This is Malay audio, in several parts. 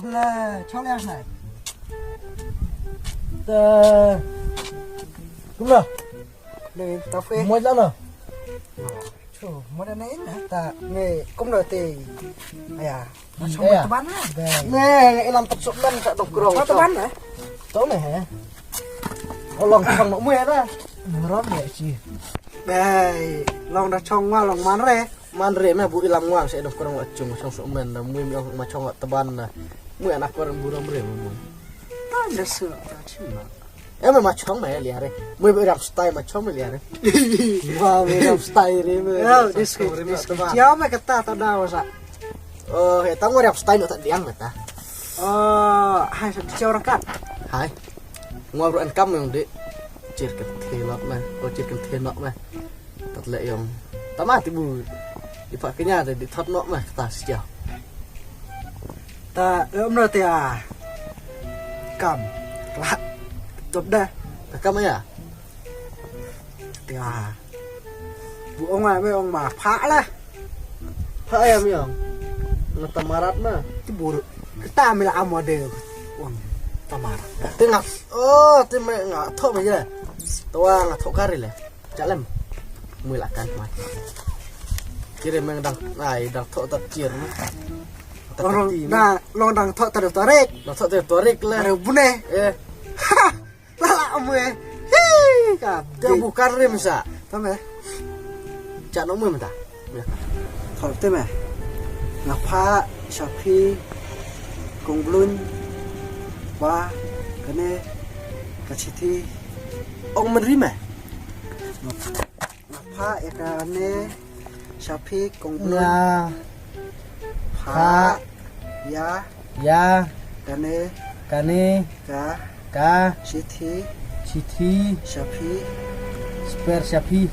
Là cho leo này. Đúng rồi. Để tao phê. Mới lắm rồi. Trời, mới đã nấy nè. Ta nghề cũng rồi thì à. Nó xong Đây rồi à? tao bán á. Nè, làm tập sụp lên sẽ đục rồng. Sao tao bán hả? Tối này hả? Ô lòng thằng nó mê đó. Rót để chi. Đây, lòng đã trong qua lòng mán re. Man re meh bu ilam nguang sẽ đục rồng ở chung trong sụp men là mui mà trong teban là mui anak orang burung re mui. Ta đã sửa ra chứ mà. Em mà chong mày liar re. Mui bị làm style mà chong mày liar re. Wow, mày làm style re mày. Oh, this Chiao mày kata tao đau sa. Tao mau làm style nữa thật điang ta. Hai chiao orang kan. Hai. Ngua bro ăn cam yang di. Cir ke telot mah, cir ke tenok mah. Thật lệ yang. Tao mah tibu. Dipakainya ada di tot nok mah ta sejauh. Ta rồi thì à. Cầm. Lạ. Tốt đây. Ta cam ya. Thì à. Bu ông này với ông mà phá lah. Phá em yang. Ngata marat mah. Itu buruk. Kita ambil amode. Uang tamarat. Tengah. Tu mày ngah thok mày je. Tua ngah thok kari le. Jalan. Mui lakan mah. Kira meng dang thok tak cir mah. Long dang thok tarik tarik. Dang thok tarik le. Ada bune. Ha. Lala amwe. Hi. Dia bukan rem sa. Tama. Cak no mui mata. Thok tu mah. Ngapa Shopee Kong Blun ba kene kaciti Ông menerima. ngapa ya kane Shopee Kong Blun Ya. pa ya Ya. kane Kane. ka city Shopee Spare Shopee.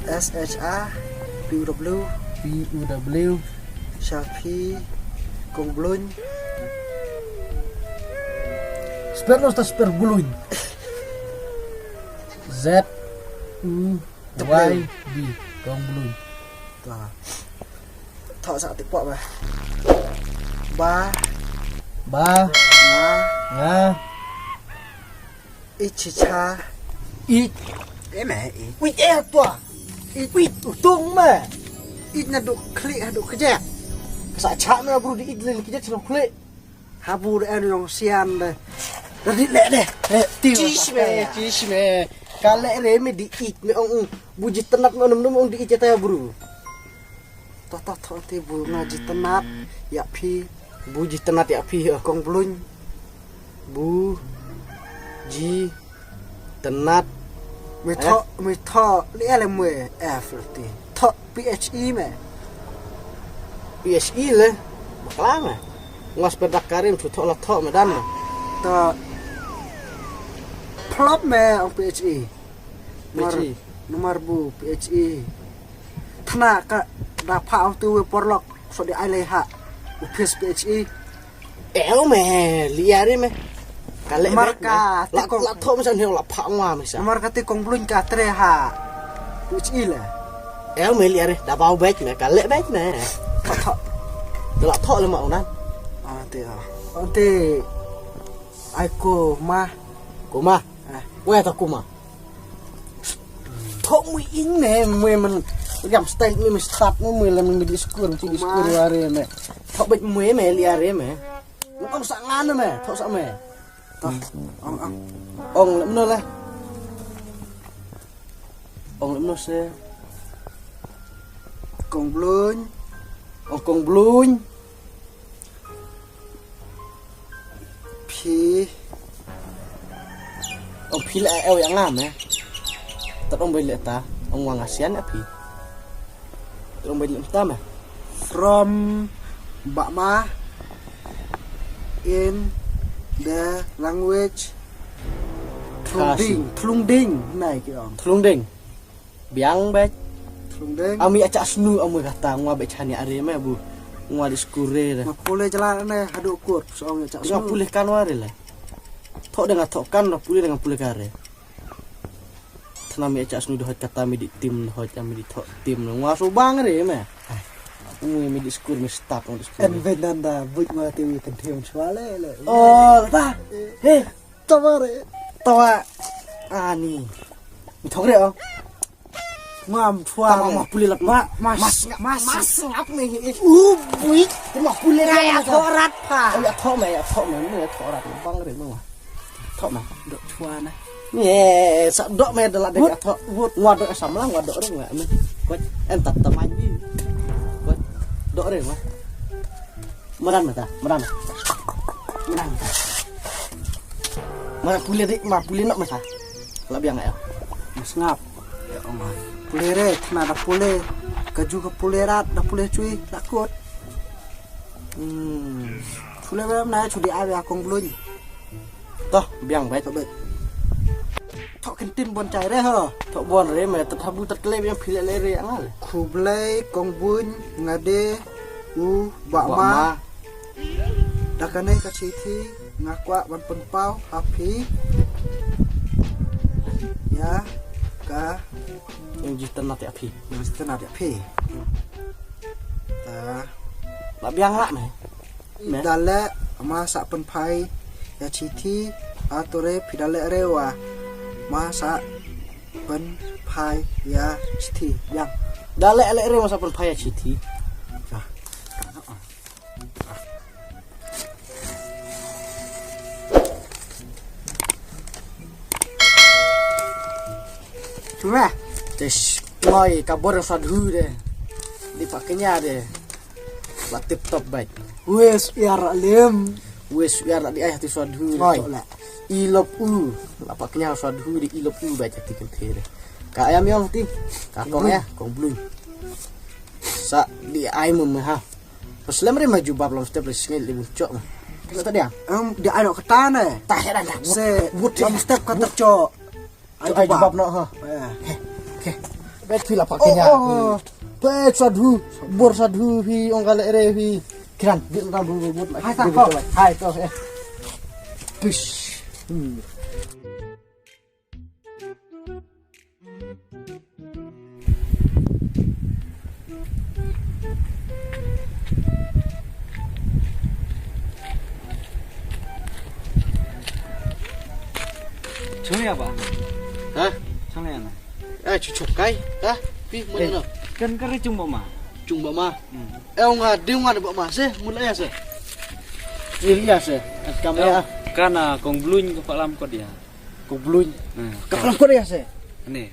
SHA PW Shopee Kong Blun Spare lo spare buluin. Z U Y B Kong buluin. ta thọ sa ti pọ ba Nga ichicha I cái mẹ Wih tua. Wih tung mah. ít là độ klik độ cái gì Sa cak mah bro di idlil kita celok klik. habu ada yang sian deh dari lek deh Cis me. Kale re me di it me ong buji tenat me num ong di it ta bro. toh ti bu ngaji tenat ya pi Buji tenat ya pi kong blun bu ji tenat mi tho li ele mwe f ti tho phe me PSI le. Baklama. Ngas pedak karim tu thok la thok medan. ta plop me ông phe nomor bu phe thana ka da phao tu porlok so di ai ha upes phe El me liare me. Kale Marka la thok macam heo la phang wa me sa. nomor kati kong blun ka tre ha phe le El me liare da bau bek me kale bek me. tho La thok le ma onan. Ante Aiko ma Kuma. Where ta kuma. Thok mui in me me man gam style me start me le me di skur ci di skur ware me. Thok bek me liare me. Ngom sak ngane me, thok sak me. toh Ong le mno le. Ong le mno se. kong blun Ong kong bluñ. pi Ông phi lại eo yang ngam eh. Tất ông bên lệ ta, ông hoàng ASEAN á phi. Tất ông bên lệ ta mà. from Bama in the language Thlungding này kìa Thlung ding. Biang bet. Thlungding Ami acak snu ông kata ngwa bet chani are me bu. Ngwa di skure dah. mà pulih jalan này hadu kur soalnya cak Ngwa pulih kan ware le. Thok dengan thok kan pulih dengan pulih kare. Tanami acak snu dohot kata mi di tim dohot ami di thok tim ngwa so bang re me. mi di school mi start on school. En venanda buik ma TV kan thêm xóa le. Oh, ta. Hey, Taware. tawa. Ani. Mi thong re oh. Ngam Tawa thua. mah puli lat Mas mas ngap mi. buik. Mah puli ra Ya thorat pha. ya thọ mày nữa thọ ra băng rồi mà thọ mà Dok thua na. nè sợ đọ mày là để thọ ngoặt đọ sắm lắm ngoặt đọ đấy mẹ mình quay em tập tập anh đi quay đọ đấy mà đan mà ta mà đan mà puli đấy mà puli nó mà ta là biang này Mas ngap. Ya Allah. Pulere thna da pule. Kaju ka pulerat da pule cui lakut. Pule bam na chu di ai ya kong blun. to biang vậy Thọ bệ. Thọ kan tin bon chai re ho. thọ bon rồi mà tập habu tập lê biang pili lê rồi ăn à Khu blai kong bun ngade u ba ma. Da kanai ka chi thi ngakwa ban pen pau happy. Ya ka yang jitan nanti api yang setengah dia pay. Ta là biang lạ mày Mẹ. dale ma sa pen pai ya chi thi atore pidale rewa ma sa pen pai ya chi thi yang đã lẹ lẹ rồi mà sao còn phải chỉ thi cuma Tes, ngồi cả bor soạt hư đây, đi pakainya deh, là tip top baik. wes yar lem Wes biar di ayah tu soạt hư Ngồi. deh, ilop là pakainya soạt hư di ilop baik hati kenthe deh. Ka ayam yang ti, ka kong ya, kong blue. Sa di ayam mah ha. Pas lemre maju bab lam step lesngel di bucok mah. Kita tadi ya, dia ada ketane tah heran dah. se Wut lam step kata cok Ay jubab no ha. eh Bet pila pakainya. Bet sadhu, bor sadhu hi onggal ere hi. Kiran, di entam dulu but. Hai tak kok. Hai to eh. Push. Chong ya ba? Hah? Chong ya na. Cucuk kai. Hah? Pi mana no? Kan kari chung ba ma? Chung ba ma. Ông đi ngoài ba ma se, mulai ya se. Iya se. Kamu ya. Kana kong bluñ ko palam ko dia. Kublun. Nah, Kapalam ko ya se. Ani.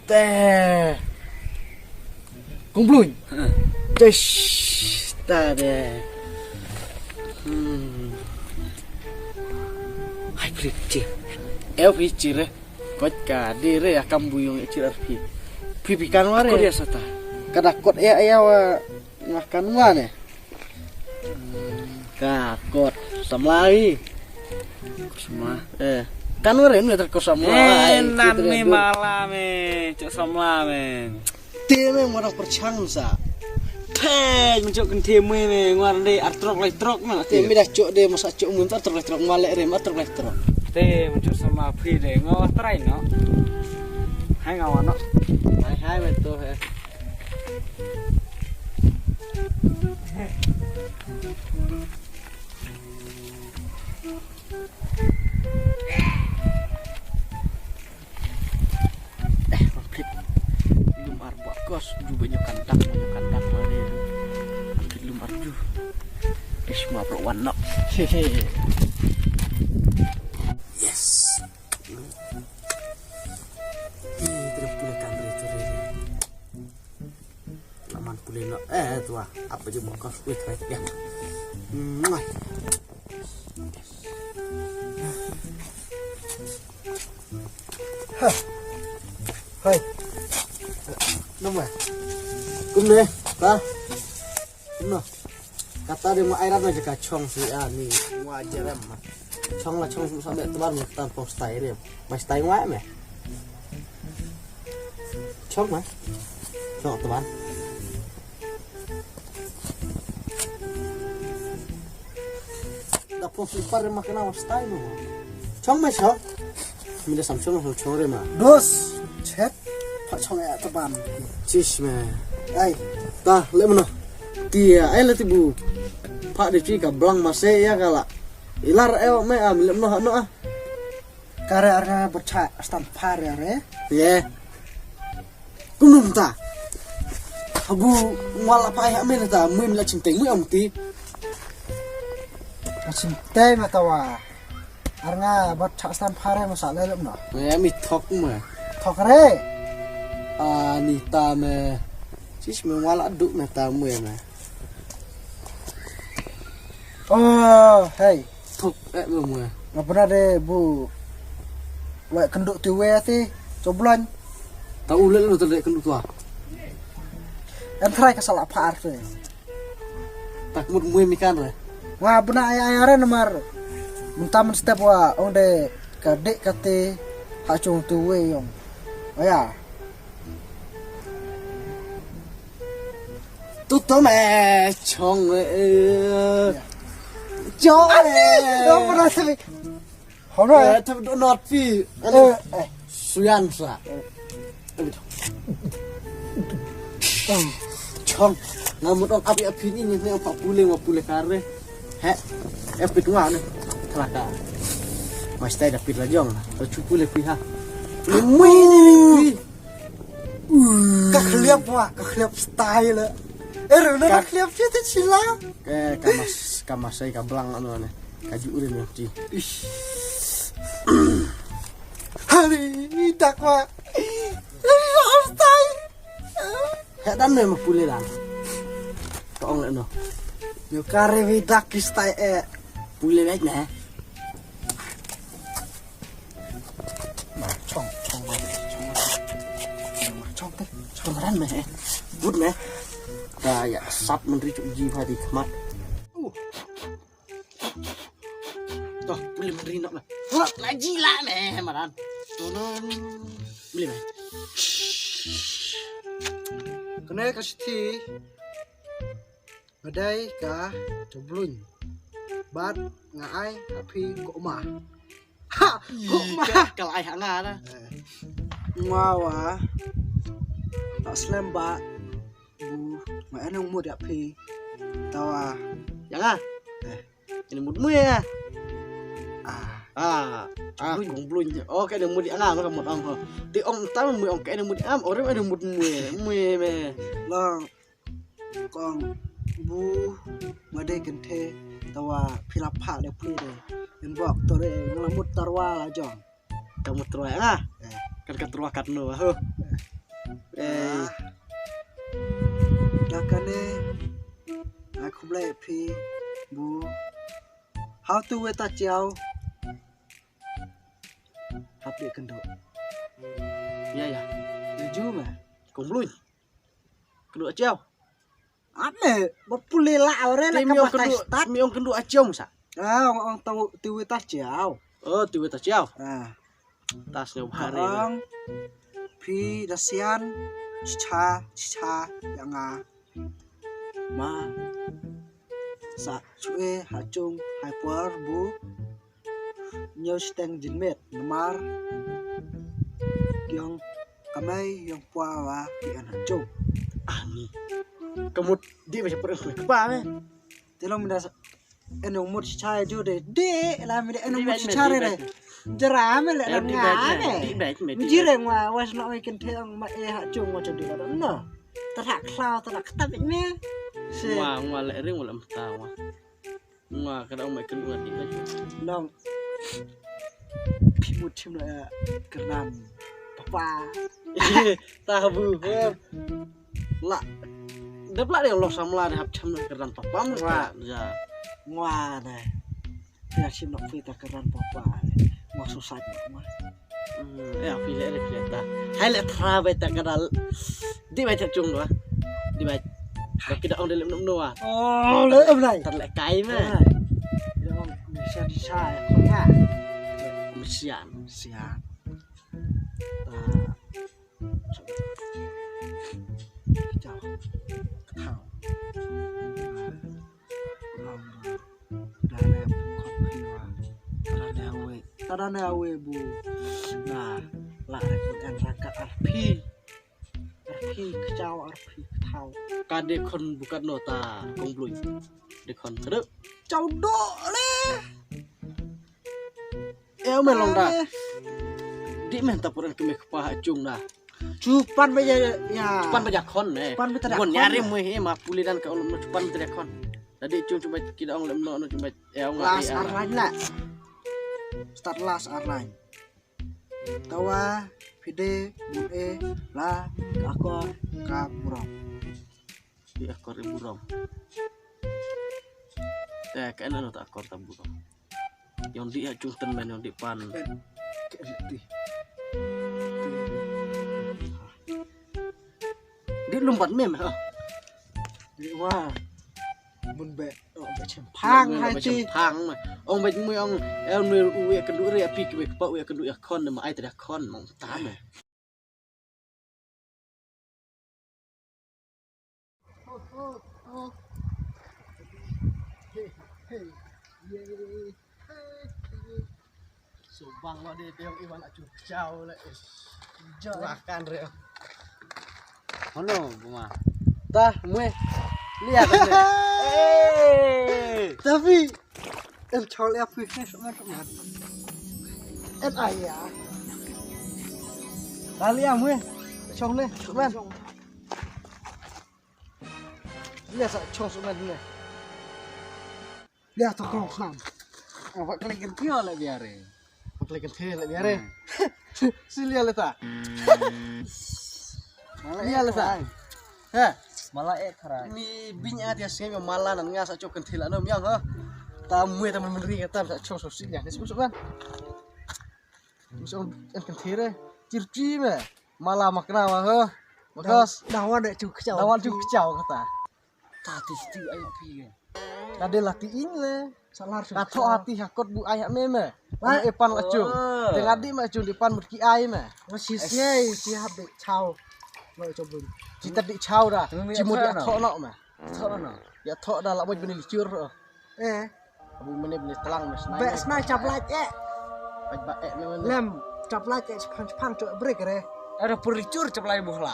Teh. Kublun. Tes. Ta de. Hai prici. Eu prici re. Kot ka di re akam buyung e cirar pi. Pipi kan ware. Ko dia sata. Kada kot ya wa ngakan wane. Ka kot samlai. Ko semua. Kan ware ni ter ko samlai. Nan me malam me, cok samla me. Teme orang percang sa. Thej mencok kan teme me ngar de artrok lai trok ma. Teme dah cok de masa cok mun tar trok malek re ma trok. Te mencok sama pri de ngaw try no. Hai ngaw no. Hai betul he. Lumar bakos ju banyak kandak mari. Ambil lumar ju. Semua perwan no. Yes. Ini terpulih kamera itu re. Laman pulih no. Tua, apa je bakos wait ya. hai nomor Kum deh, ta. No. Kata dia mau airan aja kacong si ani, mau ajar mah. Chong lah chong sampai tebar mau tanpa stay dia. Mas stay wae meh. Chong mah. Chong tebar. Dapur slipper dia makan awas stay mah. Chong mah chong. Mina Samsung lah chong dia mah. dos chat pak chong ya teban Cheese meh. ai Tah, lek mana? Tia, ai leti bu. Pak di ka blang mase ya kala. Ilar me am lek mana no ah. Kare arna berca stand par ya re. Ye. Kunum ta. Abu wala pa ya me ta, mu la cinteng mu am ti. Macam teh matawa. Arna berca stand par ya masalah lem no. Ya mi thok mu. Thok re. Ni ta me. Sis me wala duk me ta mu ya me. Oh, hey. Thok mu. Ngapa pernah deh bu. Wek kenduk tiwe ti coblan. Tahu ulet lu terdek kenduk tua. Entrai kesal apa arfe. Tak mut mu mikan re. Wah benar ayah nomor. Muntaman setiap wa ong de kadek kate hacung tiwe yong. Oh ya. Tu to me chong chong Đâu pernah tapi. Hono ya. tapi do not fi suyan sa chong ngamut on api ini ni 40 kare he epit wa ne kelaka mas tay dapit la jong la cupu le pi ha mui ni Kekeliap wah, kekeliap style. Rena kekeliap cerita cila. kamas saya kablang anu ne kaju urin ya ci Hari ini tak wah. Style. he dan me mapule la ko ong le no Yo kare vidak style pule baik na Chong teh. Keberan meh, good meh. Kayak sap menteri cuk jiwa di kemat. Toh, boleh menteri nak meh. Lagi lah meh, maran. Boleh meh. Kena kasih ti. Ngadai ka coblun. Bat ngai api kok mah. Ha, kok mah. Kalau ayah ngah dah. Ngawa. Tak selembak. Bu, mai anong mo api. Tawa. Jangan. Ini mudmu ya. Ah, Kong blun. Oh, kayak ada mudi angam kamu ong. Ti ong tahu mu ong kayak ada mudi am, orang ada mudmu meh. long. Kong bu ngadai kente tawa pilapa le pui de. En bok tore ngelamut tarwa la jong. Kamu terus ya. Kan keterus katno. Dakane aku blai pi bu. How to weta ciao. Hati kenduk. Ya. Tuju mah. Kong blun. Kedua jauh. Ane, berpulih lah orang nak Miong pakai kedua, start. miong kedua jauh sa. Orang tahu tiwi tas jauh. Oh, tiba tas jauh. Tas Tasnya bahari. orang pi dasian cica yang ma sa cuy hacung hyper bu nyaw steng jinmet nomor yang kamay yang puawa di hacung. Ani. Kamu di macam perang kepa meh. Telong minda enong mut cica ju de lah minda enong mut cica de. Jerame le nang ngane. Mijire ngwa was no ikan teong ma hacung macam di dalam no. Terak klau terak ketabit me. Ngwa le ring wala mtawa. Ngwa kada mai kedua di baju. Nong pimut tim la keram papa. Tahu. La. Dapla dia Allah samla hab cham keran papa mu ya. Ngwa na. Dia sim nok fita keran papa. Ngwa susah ngwa. Ya pile ta. Hai le trabe ta kadal. Di baca chung doa. Di baca. Dak kita on dalam no ah. Oh, le am lai. Terlek kai mah. Dia on bisa ko nga. Mesian. Siap. Chào. Thảo. Taranawe bu. Nah, la repot an raka arpi. Arpi kacau arpi. chào Kade kon bukan nota kong blui. De kon kedek. chào độ le Eo men long da. Di men tapuran keme kepaha cung dah. cupan bây ya Pan banyak kon Pan betul dah Kon kon. nyari mu he ma puli dan ka ulum cupan betul kon. Tadi cung coba kita ong lem no coba eo last ngati. arlain lah start last arlain tawa pide bude la kakor ka burong Di akor burong. Kan anu tak akor ta burong. Yang di cung ten men yang di pan. Di lompat mem ha. di wa bun be be phang hai ti phang mà ông bạch mươi ông eo nuôi uye cần đuổi ria pi cái bạch uye cần đuổi con mà ai tao con mong tám này Subang lo di tiang iwan acu jauh le bahkan ria Ono buma. ta mue lihat tapi el chol ya pi sama teman et aya kali ya mue chong le men lihat sa chong sumen ne lihat tuh kalau sam Apa kalian kio lah biare. pakai kenthe le biare silia le ta lihat le ta ha Malah kara. mi binya dia sing malan nga sa chok kenthe la no miang ha ta mue ta menri ka ta sa chong so silia ne su kan muso en kenthe re circi me malah makna ma ha makas dawan dek cuk kecau lawan tu kecau kata Tadi sti ayo pi. kade lati inle salar Kato hati hakot bu ayak meme. Lah epan acung. Teng adi ma acung depan mutki ai me. masih sih siap dek chau mau coba Cita di chau dah. Cimut ya tok nok me. Sono. Ya tok dah lak beni licur. Abu mene beni telang mes. be snai cap lak Baj ba ek me. lem cap lak sepang cok break re Ada pericur ceplai buhla.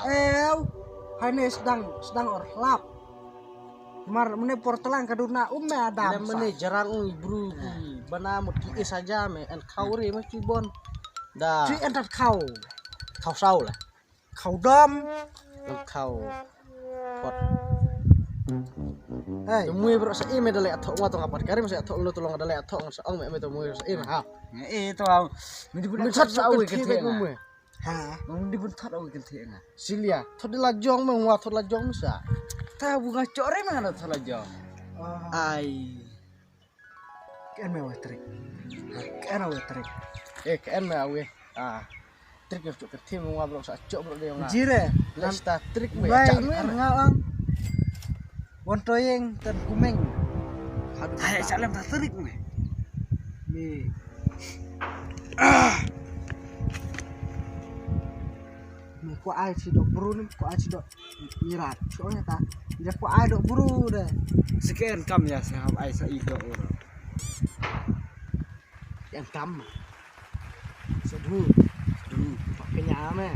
Hanya sedang orlap Mar mene portelang kaduna umme ada Lem mene jarang bru. Bana mutki is saja me en kauri me cibon. Dah. cuy entat kau Kau sau lah. kau dom Kau. Pot. mui Bro sa ime dale atok wa tong apat kare sa atok lu tolong dale atok sa ong me to mui sa ime ha. Itu am. Mindi Min pun sat sat sa au awi ke ke tenga. mui. ha Mindi pun sat au ke tenga. Silia, thodi la jong me wa thod la jong sa. Ta bunga core mana thala jong. Ai. kan me wetrik kan wetrik Kan me awe. Trik yo ke tim wa bro sa cok bro de nga. jire Lesta trik me baik cak me. ngawang wontoyeng dan kumeng Hai salam tak terik me. mi mi ko ai si dok buru ni ko ai si dok mirat soalnya ta dia ko ai dok buru deh Sekian kam ya sahab ai sa ido ora. Yang kam. Sedu. Pakainya ame.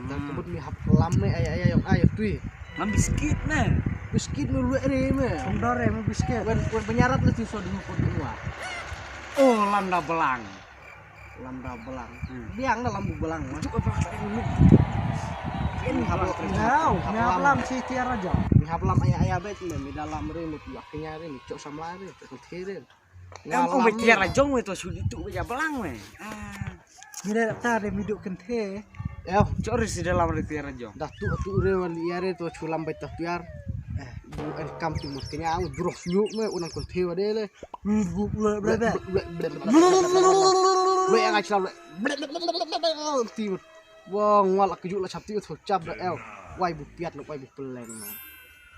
Dan kebut mi hap lam me ay yang ayo tui. Mam biskit me. Biskit nu luek re me. Kondore mau bisket Wen penyarat le tiso di pun dua. Oh lambda belang. Lambda belang. Biang dalam bu belang. Cuk apa tak ini. Ini hap ngau ngalam si tiara aja Mi hap lam ay bet me mi dalam re mi pakainya re mi cok sama re ketirin. Em ông bị tiara jong we to sudi tu beja belang me. mire ta de miduk kente Eo, Cuk risi dalam re tiara jong. dah tu re wan liare to chulam bet tiar. Bu en kam tu mutnya au bro nyuk me unang kon tewa de le. berada Lu yang ngacau le. Tiut. Wong wala kejuk la chapti tu cap da el. Wai bu piat lu wai bu peleng.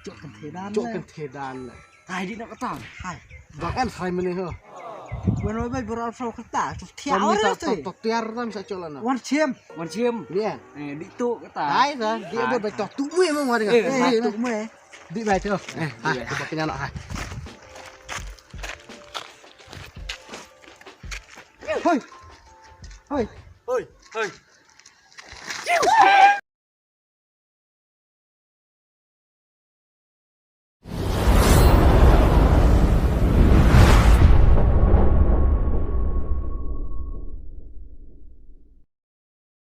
cok kente dan Cok kan tedan. Tai di nak ketang. hai Bahkan fry meneh ho. bueno bay beral fro kata tu tiar Kami ora tak tu tok tiar tam sa colana. wan chem Wan ciem. Dia. Di tu ketang. Hai dah, dia buat baik tok tu me memang ada. tu me Di baik tu. Hai, kita kena nak hai. hoi hoi Oi, oi.